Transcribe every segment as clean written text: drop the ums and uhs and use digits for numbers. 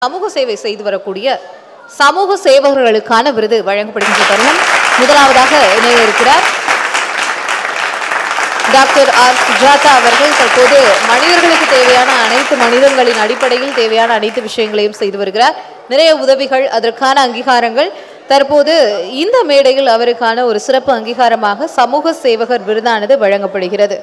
சமூக சேவை செய்து வரக்கூடிய சமூக சேவகர்களுக்கான விருது வழங்கப்படுகின்ற தருணம். முதலாவதாக இணைய இருக்கிறார் டாக்டர் ஆர் சுஜாதா அவர்கள். தற்போது மனிதர்களுக்கு தேவையான அனைத்து மனிதர்களின் அடிப்படையில் தேவையான அனைத்து விஷயங்களையும் செய்து வருகிறார். நிறைய உதவிகள், அதற்கான அங்கீகாரங்கள். தற்போது இந்த மேடையில் அவருக்கான ஒரு சிறப்பு அங்கீகாரமாக சமூக சேவகர் விருதானது வழங்கப்படுகிறது.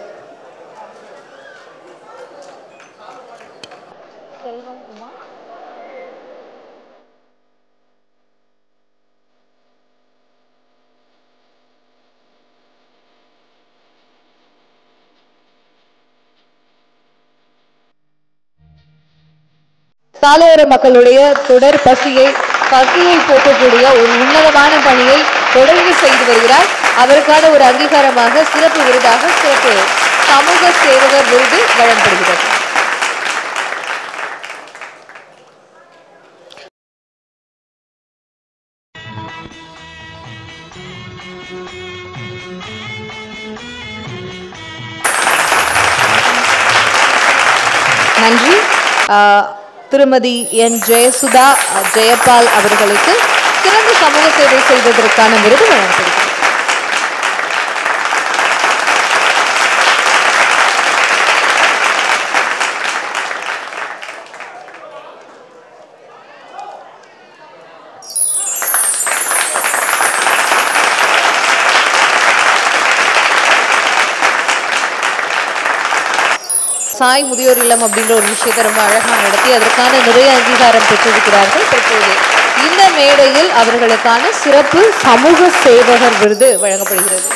சாலையோர மக்களுடைய தொடர் பசியை போக்கக்கூடிய ஒரு உன்னதமான பணியை தொடர்ந்து செய்து வருகிறார். அவருக்கான ஒரு அங்கீகாரமாக சிறப்பு விருதாக சிறப்பு சமூக சேவகர் விருது வழங்கப்படுகிறது. நன்றி. திருமதி என் ஜெயசுதா ஜெயபால் அவர்களுக்கு சிறந்த சமூக சேவை செய்வதற்கான விருது வழங்கப்படுகிறது. சாய் முதியோர் இல்லம் அப்படின்ற ஒரு விஷயத்தை ரொம்ப அழகாக நடத்தி அதற்கான நிறைய அங்கீகாரம் பெற்றிருக்கிறார்கள். தற்போது இந்த மேடையில் அவர்களுக்கான சிறப்பு சமூக சேவகர் விருது வழங்கப்படுகிறது.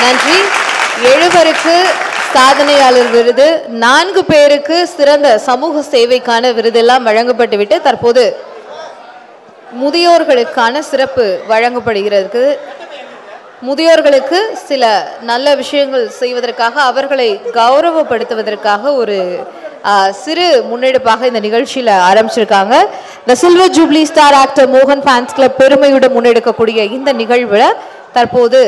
நன்றி. 7 பேருக்கு சாதனையாளர் விருது, 4 பேருக்கு சிறந்த சமூக சேவைக்கான விருதெல்லாம் வழங்கப்பட்டுவிட்டு தற்போது முதியோர்களுக்கான சிறப்பு வழங்கப்படுகிறது. முதியோர்களுக்கு சில நல்ல விஷயங்கள் செய்வதற்காக அவர்களை கௌரவப்படுத்துவதற்காக ஒரு சிறு முன்னெடுப்பாக இந்த நிகழ்ச்சியில் ஆரம்பிச்சிருக்காங்க. The silver jubilee star actor மோகன் ஃபேன்ஸ் கிளப் பெருமையுடன் முன்னெடுக்கக்கூடிய இந்த நிகழ்வில் தற்போது